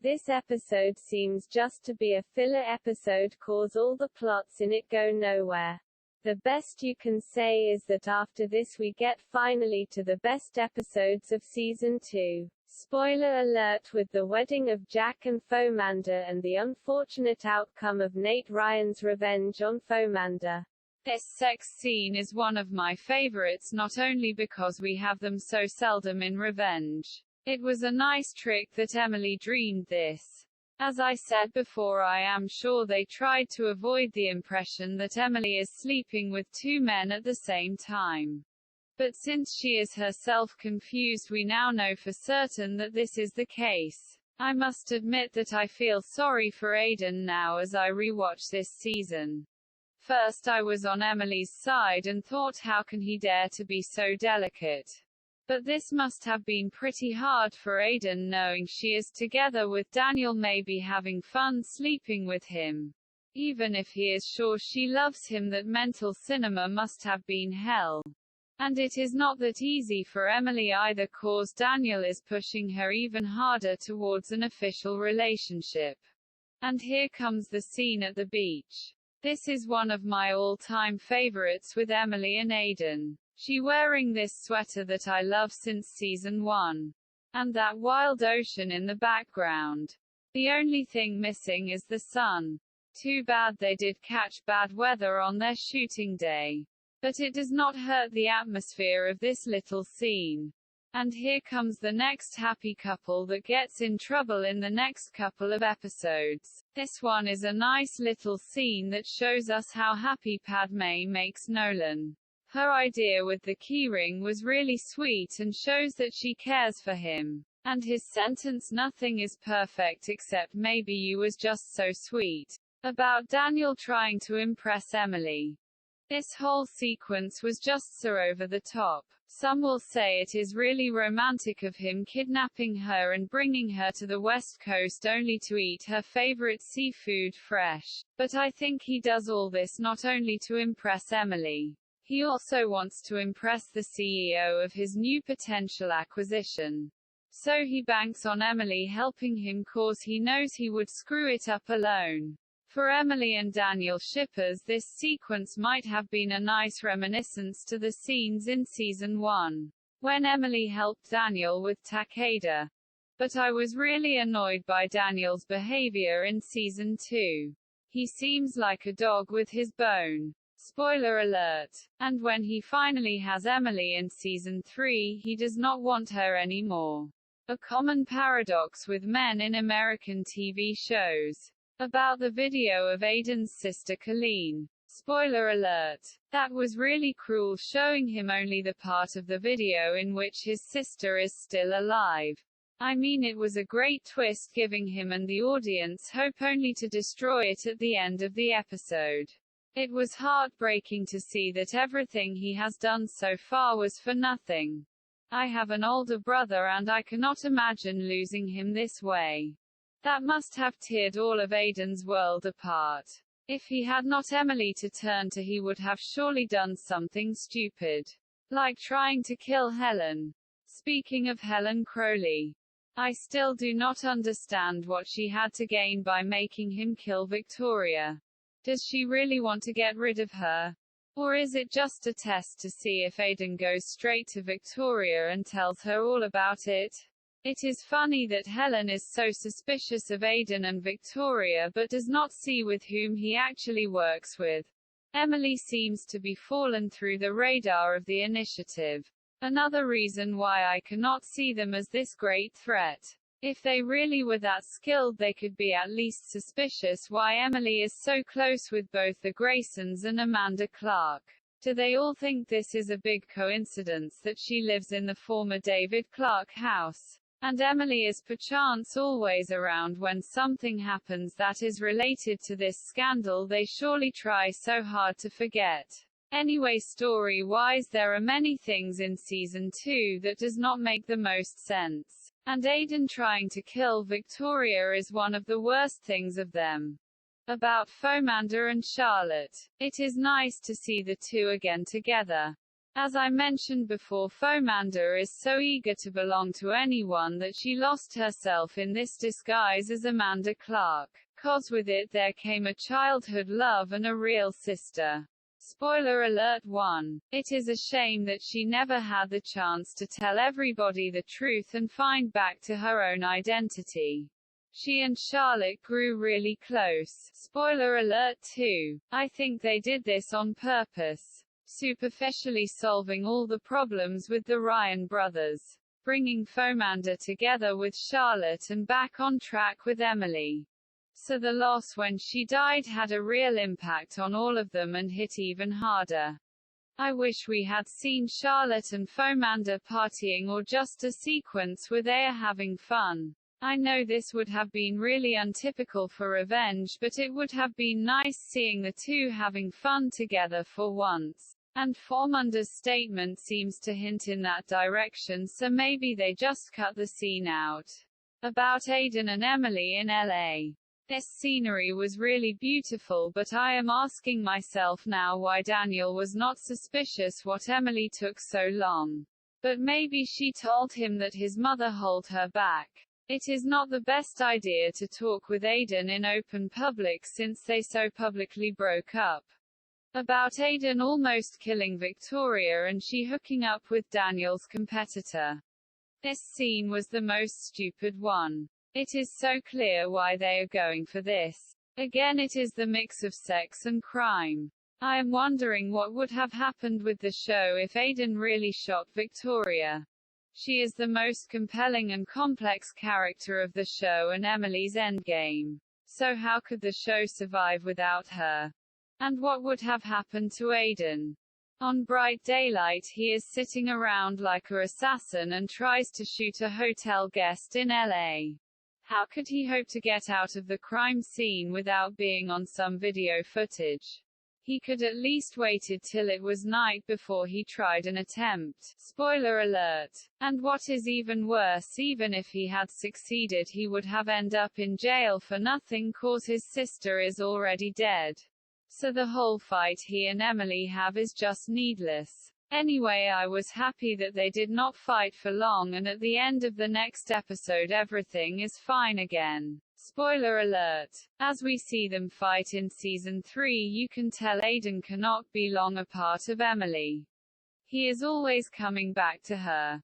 This episode seems just to be a filler episode cause all the plots in it go nowhere. The best you can say is that after this we get finally to the best episodes of Season 2. Spoiler alert with the wedding of Jack and Fauxmanda and the unfortunate outcome of Nate Ryan's revenge on Fauxmanda. This sex scene is one of my favorites not only because we have them so seldom in Revenge. It was a nice trick that Emily dreamed this. As I said before, I am sure they tried to avoid the impression that Emily is sleeping with two men at the same time. But since she is herself confused, we now know for certain that this is the case. I must admit that I feel sorry for Aiden now as I rewatch this season. First I was on Emily's side and thought, how can he dare to be so delicate? But this must have been pretty hard for Aiden, knowing she is together with Daniel, maybe having fun sleeping with him. Even if he is sure she loves him, that mental cinema must have been hell. And it is not that easy for Emily either, cause Daniel is pushing her even harder towards an official relationship. And here comes the scene at the beach. This is one of my all-time favorites with Emily and Aiden. She wearing this sweater that I love since season 1. And that wild ocean in the background. The only thing missing is the sun. Too bad they did catch bad weather on their shooting day. But it does not hurt the atmosphere of this little scene. And here comes the next happy couple that gets in trouble in the next couple of episodes. This one is a nice little scene that shows us how happy Padme makes Nolan. Her idea with the keyring was really sweet and shows that she cares for him. And his sentence, "Nothing is perfect except maybe you," was just so sweet. About Daniel trying to impress Emily. This whole sequence was just so over the top. Some will say it is really romantic of him kidnapping her and bringing her to the West Coast only to eat her favorite seafood fresh. But I think he does all this not only to impress Emily. He also wants to impress the CEO of his new potential acquisition. So he banks on Emily helping him cause he knows he would screw it up alone. For Emily and Daniel shippers, this sequence might have been a nice reminiscence to the scenes in season 1, when Emily helped Daniel with Takeda. But I was really annoyed by Daniel's behavior in season 2. He seems like a dog with his bone. Spoiler alert. And when he finally has Emily in season 3, he does not want her anymore. A common paradox with men in American TV shows. About the video of Aiden's sister Colleen. Spoiler alert. That was really cruel, showing him only the part of the video in which his sister is still alive. I mean, it was a great twist, giving him and the audience hope only to destroy it at the end of the episode. It was heartbreaking to see that everything he has done so far was for nothing. I have an older brother and I cannot imagine losing him this way. That must have teared all of Aiden's world apart. If he had not Emily to turn to, he would have surely done something stupid. Like trying to kill Helen. Speaking of Helen Crowley. I still do not understand what she had to gain by making him kill Victoria. Does she really want to get rid of her? Or is it just a test to see if Aiden goes straight to Victoria and tells her all about it? It is funny that Helen is so suspicious of Aiden and Victoria but does not see with whom he actually works with. Emily seems to be fallen through the radar of the initiative. Another reason why I cannot see them as this great threat. If they really were that skilled, they could be at least suspicious why Emily is so close with both the Graysons and Amanda Clarke. Do they all think this is a big coincidence that she lives in the former David Clarke house? And Emily is perchance always around when something happens that is related to this scandal they surely try so hard to forget. Anyway, story-wise, there are many things in season 2 that does not make the most sense. And Aiden trying to kill Victoria is one of the worst things of them. About Fauxmanda and Charlotte. It is nice to see the two again together. As I mentioned before, Fauxmanda is so eager to belong to anyone that she lost herself in this disguise as Amanda Clarke, 'cause with it there came a childhood love and a real sister. Spoiler alert 1. It is a shame that she never had the chance to tell everybody the truth and find back to her own identity. She and Charlotte grew really close. Spoiler alert 2. I think they did this on purpose, superficially solving all the problems with the Ryan brothers, bringing Fauxmanda together with Charlotte and back on track with Emily. So the loss when she died had a real impact on all of them and hit even harder. I wish we had seen Charlotte and Fauxmanda partying or just a sequence where they are having fun. I know this would have been really untypical for revenge, but it would have been nice seeing the two having fun together for once. And Fauxmanda's statement seems to hint in that direction, so maybe they just cut the scene out. About Aiden and Emily in LA. This scenery was really beautiful, but I am asking myself now why Daniel was not suspicious what Emily took so long. But maybe she told him that his mother held her back. It is not the best idea to talk with Aiden in open public since they so publicly broke up. About Aiden almost killing Victoria and she hooking up with Daniel's competitor. This scene was the most stupid one. It is so clear why they are going for this. Again, it is the mix of sex and crime. I am wondering what would have happened with the show if Aiden really shot Victoria. She is the most compelling and complex character of the show and Emily's endgame. So how could the show survive without her? And what would have happened to Aiden? On bright daylight he is sitting around like an assassin and tries to shoot a hotel guest in LA. How could he hope to get out of the crime scene without being on some video footage? He could at least waited till it was night before he tried an attempt. Spoiler alert. And what is even worse, even if he had succeeded he would have ended up in jail for nothing cause his sister is already dead. So the whole fight he and Emily have is just needless. Anyway, I was happy that they did not fight for long and at the end of the next episode everything is fine again. Spoiler alert. As we see them fight in season 3 you can tell Aiden cannot be long a part of Emily. He is always coming back to her.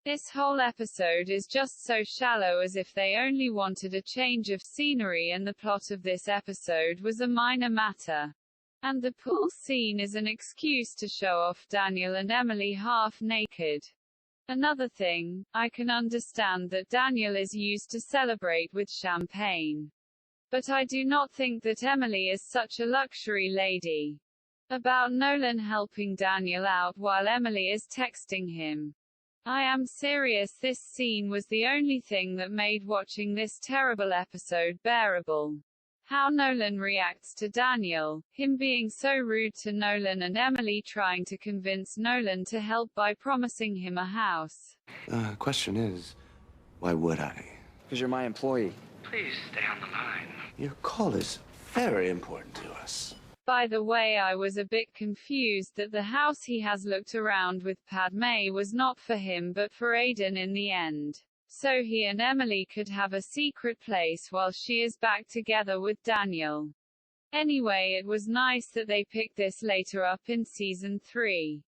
This whole episode is just so shallow, as if they only wanted a change of scenery and the plot of this episode was a minor matter. And the pool scene is an excuse to show off Daniel and Emily half naked. Another thing, I can understand that Daniel is used to celebrate with champagne. But I do not think that Emily is such a luxury lady. About Nolan helping Daniel out while Emily is texting him. I am serious, this scene was the only thing that made watching this terrible episode bearable. How Nolan reacts to Daniel, him being so rude to Nolan and Emily trying to convince Nolan to help by promising him a house. Question is, why would I? Because you're my employee. Please stay on the line. Your call is very important to us. By the way, I was a bit confused that the house he has looked around with Padma was not for him but for Aiden in the end. So he and Emily could have a secret place while she is back together with Daniel. Anyway, it was nice that they picked this later up in season 3.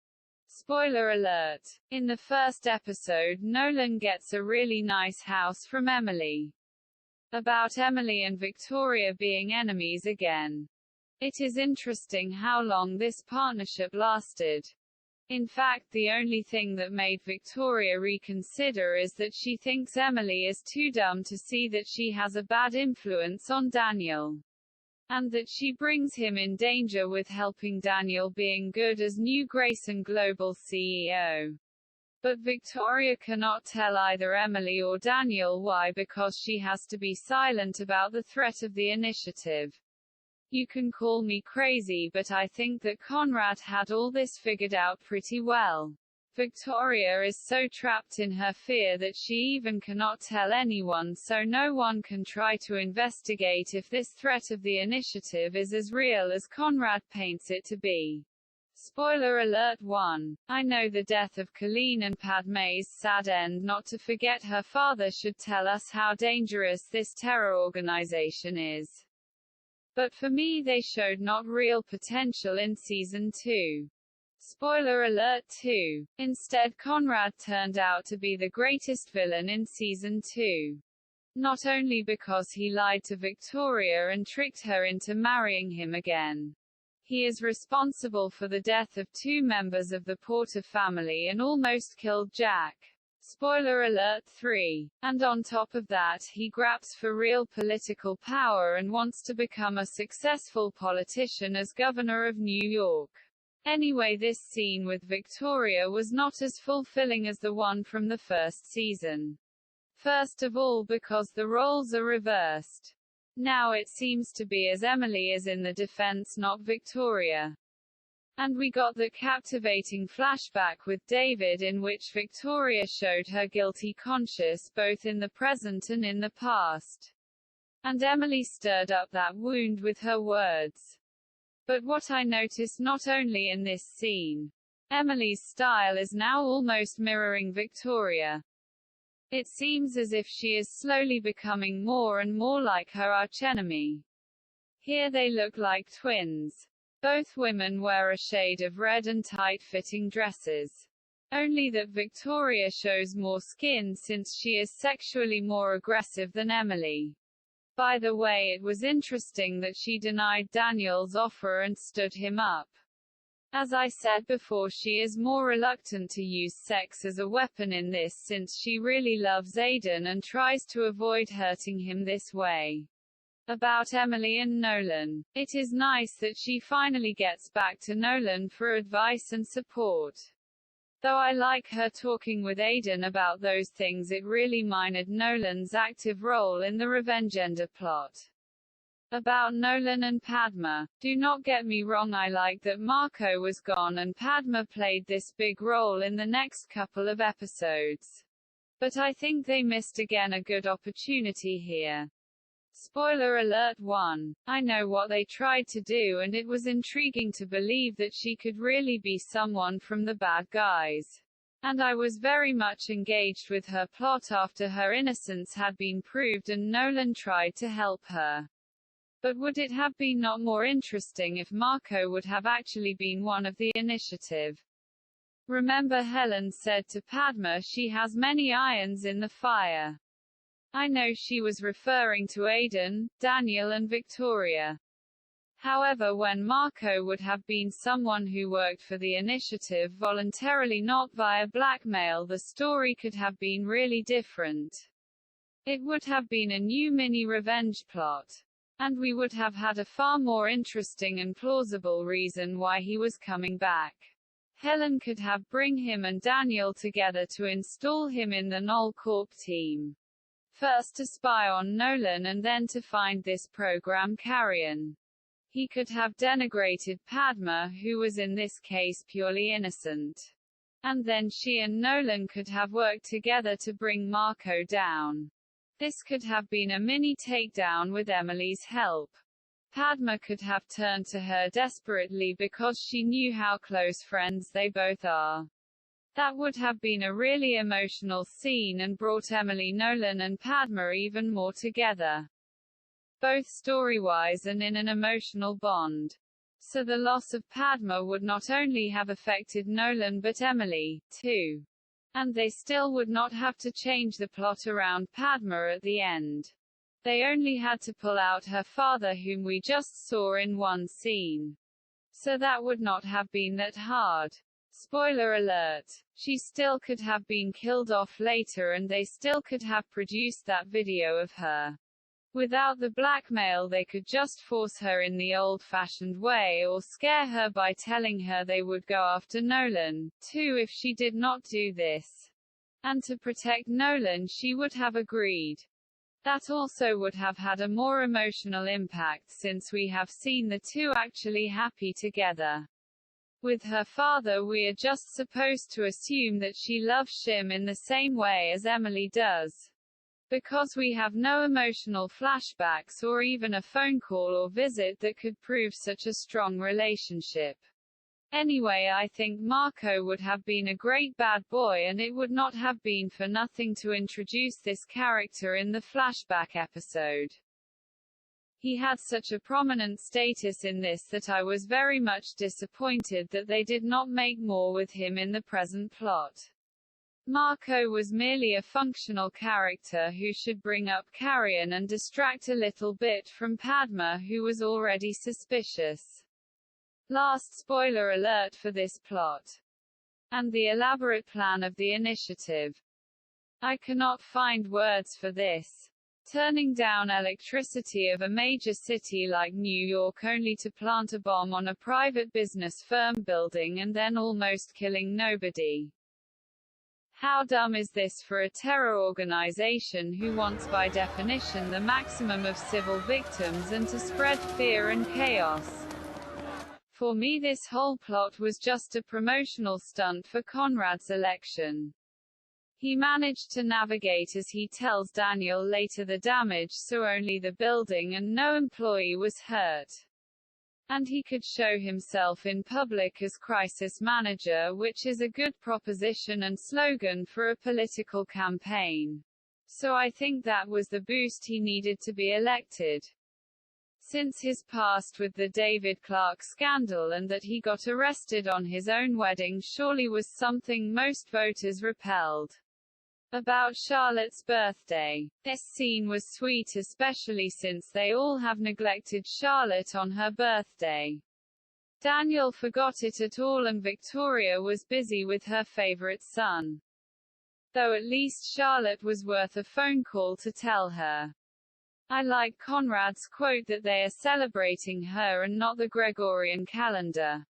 Spoiler alert. In the first episode, Nolan gets a really nice house from Emily. About Emily and Victoria being enemies again. It is interesting how long this partnership lasted. In fact, the only thing that made Victoria reconsider is that she thinks Emily is too dumb to see that she has a bad influence on Daniel. And that she brings him in danger with helping Daniel being good as new Grayson Global CEO. But Victoria cannot tell either Emily or Daniel why, because she has to be silent about the threat of the initiative. You can call me crazy, but I think that Conrad had all this figured out pretty well. Victoria is so trapped in her fear that she even cannot tell anyone, so no one can try to investigate if this threat of the initiative is as real as Conrad paints it to be. Spoiler alert 1. I know the death of Colleen and Padma's sad end not to forget her father should tell us how dangerous this terror organization is. But for me they showed not real potential in Season 2. Spoiler alert 2. Instead Conrad turned out to be the greatest villain in Season 2. Not only because he lied to Victoria and tricked her into marrying him again. He is responsible for the death of 2 members of the Porter family and almost killed Jack. Spoiler alert 3. And on top of that, he grabs for real political power and wants to become a successful politician as governor of New York. Anyway, this scene with Victoria was not as fulfilling as the one from the first season. First of all because the roles are reversed. Now it seems to be as Emily is in the defense, not Victoria. And we got the captivating flashback with David in which Victoria showed her guilty conscience both in the present and in the past. And Emily stirred up that wound with her words. But what I noticed not only in this scene, Emily's style is now almost mirroring Victoria. It seems as if she is slowly becoming more and more like her archenemy. Here they look like twins. Both women wear a shade of red and tight-fitting dresses. Only that Victoria shows more skin since she is sexually more aggressive than Emily. By the way, it was interesting that she denied Daniel's offer and stood him up. As I said before, she is more reluctant to use sex as a weapon in this since she really loves Aiden and tries to avoid hurting him this way. About Emily and Nolan. It is nice that she finally gets back to Nolan for advice and support. Though I like her talking with Aiden about those things, it really minored Nolan's active role in the Revengender plot. About Nolan and Padma. Do not get me wrong, I like that Marco was gone and Padma played this big role in the next couple of episodes. But I think they missed again a good opportunity here. Spoiler alert 1. I know what they tried to do and it was intriguing to believe that she could really be someone from the bad guys. And I was very much engaged with her plot after her innocence had been proved and Nolan tried to help her. But would it have been not more interesting if Marco would have actually been one of the initiative? Remember Helen said to Padma she has many irons in the fire. I know she was referring to Aiden, Daniel and Victoria. However, when Marco would have been someone who worked for the initiative voluntarily, not via blackmail, the story could have been really different. It would have been a new mini revenge plot. And we would have had a far more interesting and plausible reason why he was coming back. Helen could have bring him and Daniel together to install him in the Null Corp team. First to spy on Nolan and then to find this program carrion. He could have denigrated Padma, who was in this case purely innocent. And then she and Nolan could have worked together to bring Marco down. This could have been a mini takedown with Emily's help. Padma could have turned to her desperately because she knew how close friends they both are. That would have been a really emotional scene and brought Emily, Nolan and Padma even more together. Both story-wise and in an emotional bond. So the loss of Padma would not only have affected Nolan but Emily, too. And they still would not have to change the plot around Padma at the end. They only had to pull out her father, whom we just saw in one scene. So that would not have been that hard. Spoiler alert. She still could have been killed off later and they still could have produced that video of her. Without the blackmail, they could just force her in the old-fashioned way or scare her by telling her they would go after Nolan, too, if she did not do this. And to protect Nolan she would have agreed. That also would have had a more emotional impact since we have seen the two actually happy together. With her father we are just supposed to assume that she loves Shim in the same way as Emily does. Because we have no emotional flashbacks or even a phone call or visit that could prove such a strong relationship. Anyway, I think Marco would have been a great bad boy, and it would not have been for nothing to introduce this character in the flashback episode. He had such a prominent status in this that I was very much disappointed that they did not make more with him in the present plot. Marco was merely a functional character who should bring up Carrion and distract a little bit from Padma, who was already suspicious. Last spoiler alert for this plot. And the elaborate plan of the initiative. I cannot find words for this. Turning down electricity of a major city like New York only to plant a bomb on a private business firm building and then almost killing nobody. How dumb is this for a terror organization who wants by definition the maximum of civil victims and to spread fear and chaos? For me, this whole plot was just a promotional stunt for Conrad's election. He managed to navigate, as he tells Daniel later, the damage so only the building and no employee was hurt. And he could show himself in public as crisis manager, which is a good proposition and slogan for a political campaign. So I think that was the boost he needed to be elected. Since his past with the David Clarke scandal and that he got arrested on his own wedding surely was something most voters repelled. About Charlotte's birthday. This scene was sweet, especially since they all have neglected Charlotte on her birthday. Daniel forgot it at all and Victoria was busy with her favorite son. Though at least Charlotte was worth a phone call to tell her. I like Conrad's quote that they are celebrating her and not the Gregorian calendar.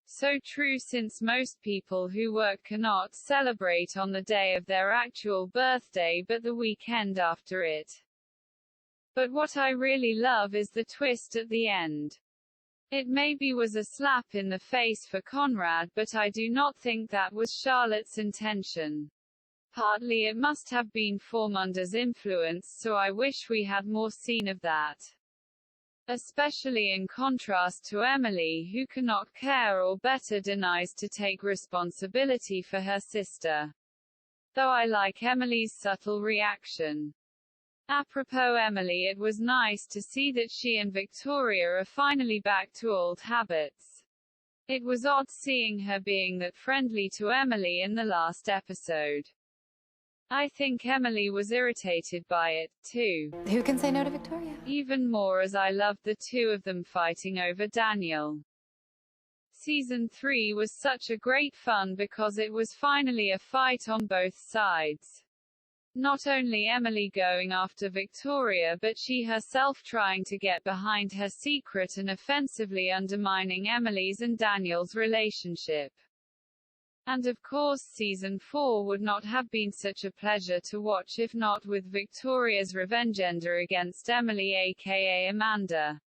So true, since most people who work cannot celebrate on the day of their actual birthday but the weekend after it. But what I really love is the twist at the end. It maybe was a slap in the face for Conrad, but I do not think that was Charlotte's intention. Partly it must have been Fauxmanda's influence, so I wish we had more seen of that. Especially in contrast to Emily, who cannot care or better denies to take responsibility for her sister. Though I like Emily's subtle reaction. Apropos Emily, it was nice to see that she and Victoria are finally back to old habits. It was odd seeing her being that friendly to Emily in the last episode. I think Emily was irritated by it, too. Who can say no to Victoria? Even more, as I loved the two of them fighting over Daniel. Season 3 was such a great fun because it was finally a fight on both sides. Not only Emily going after Victoria but she herself trying to get behind her secret and offensively undermining Emily's and Daniel's relationship. And of course Season 4 would not have been such a pleasure to watch if not with Victoria's revengender against Emily, aka Amanda.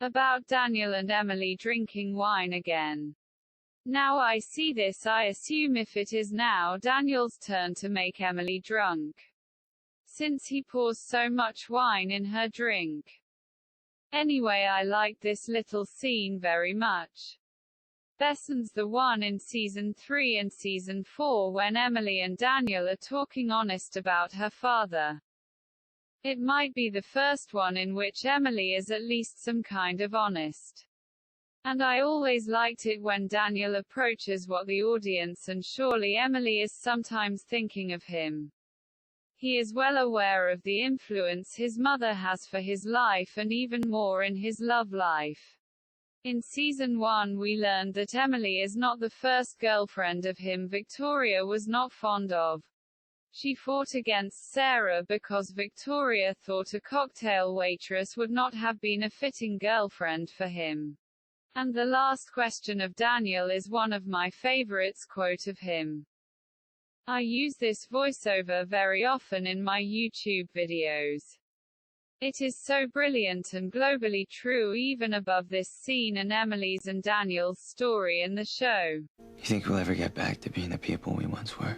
About Daniel and Emily drinking wine again. Now I see this, I assume if it is now Daniel's turn to make Emily drunk. Since he pours so much wine in her drink. Anyway, I like this little scene very much. Besson's the one in Season 3 and Season 4 when Emily and Daniel are talking honest about her father. It might be the first one in which Emily is at least some kind of honest. And I always liked it when Daniel approaches what the audience and surely Emily is sometimes thinking of him. He is well aware of the influence his mother has for his life and even more in his love life. In Season 1 we learned that Emily is not the first girlfriend of him Victoria was not fond of. She fought against Sarah because Victoria thought a cocktail waitress would not have been a fitting girlfriend for him. And the last question of Daniel is one of my favorites quote of him. I use this voiceover very often in my YouTube videos. It is so brilliant and globally true even above this scene and Emily's and Daniel's story in the show. You think we'll ever get back to being the people we once were?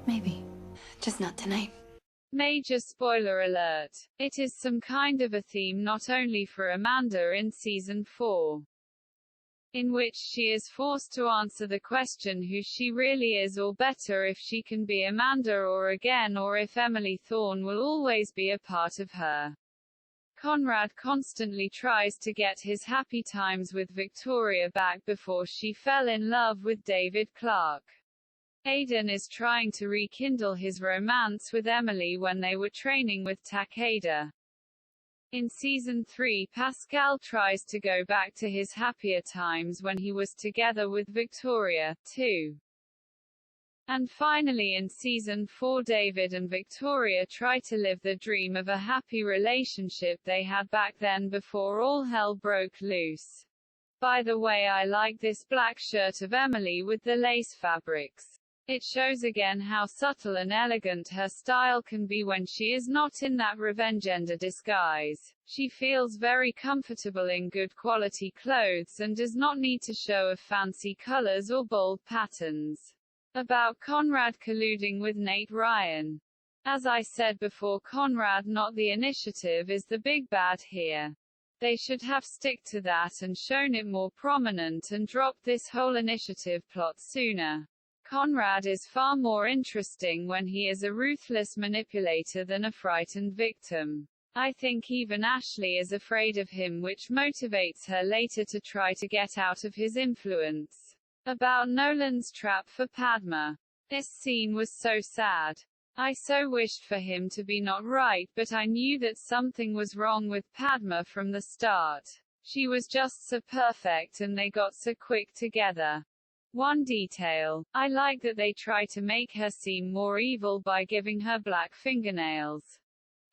Maybe. Just not tonight. Major spoiler alert. It is some kind of a theme not only for Amanda in Season 4. in which she is forced to answer the question who she really is, or better, if she can be Amanda or again, or if Emily Thorne will always be a part of her. Conrad constantly tries to get his happy times with Victoria back before she fell in love with David Clarke. Aiden is trying to rekindle his romance with Emily when they were training with Takeda. In Season 3, Pascal tries to go back to his happier times when he was together with Victoria, too. And finally in Season 4, David and Victoria try to live the dream of a happy relationship they had back then before all hell broke loose. By the way, I like this black shirt of Emily with the lace fabrics. It shows again how subtle and elegant her style can be when she is not in that revengender disguise. She feels very comfortable in good quality clothes and does not need to show off fancy colors or bold patterns. About Conrad colluding with Nate Ryan. As I said before, Conrad, not the initiative, is the big bad here. They should have stick to that and shown it more prominent and dropped this whole initiative plot sooner. Conrad is far more interesting when he is a ruthless manipulator than a frightened victim. I think even Ashley is afraid of him, which motivates her later to try to get out of his influence. About Nolan's trap for Padma. This scene was so sad. I so wished for him to be not right, but I knew that something was wrong with Padma from the start. She was just so perfect and they got so quick together. One detail. I like that they try to make her seem more evil by giving her black fingernails.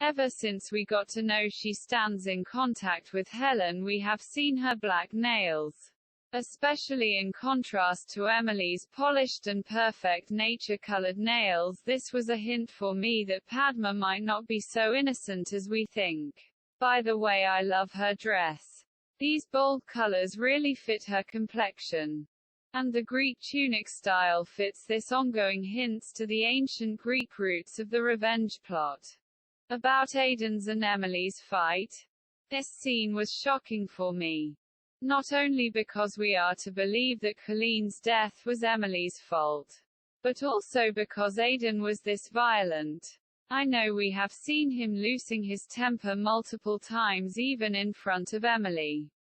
Ever since we got to know she stands in contact with Helen, we have seen her black nails. Especially in contrast to Emily's polished and perfect nature-colored nails, this was a hint for me that Padma might not be so innocent as we think. By the way, I love her dress. These bold colors really fit her complexion. And the Greek tunic style fits this ongoing hints to the ancient Greek roots of the revenge plot. About Aiden's and Emily's fight. This scene was shocking for me. Not only because we are to believe that Colleen's death was Emily's fault, but also because Aiden was this violent. I know we have seen him losing his temper multiple times even in front of Emily.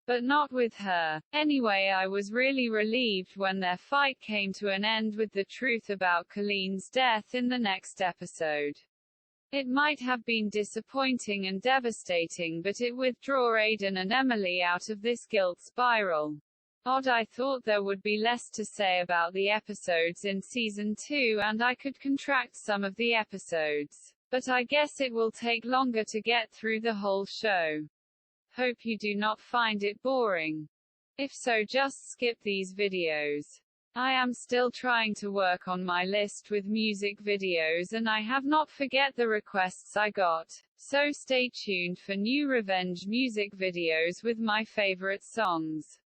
But not with her. Anyway, I was really relieved when their fight came to an end with the truth about Colleen's death in the next episode. It might have been disappointing and devastating, but it withdrew Aiden and Emily out of this guilt spiral. Odd, I thought there would be less to say about the episodes in Season 2 and I could contract some of the episodes. But I guess it will take longer to get through the whole show. Hope you do not find it boring. If so, just skip these videos. I am still trying to work on my list with music videos and I have not forget the requests I got, so stay tuned for new revenge music videos with my favorite songs.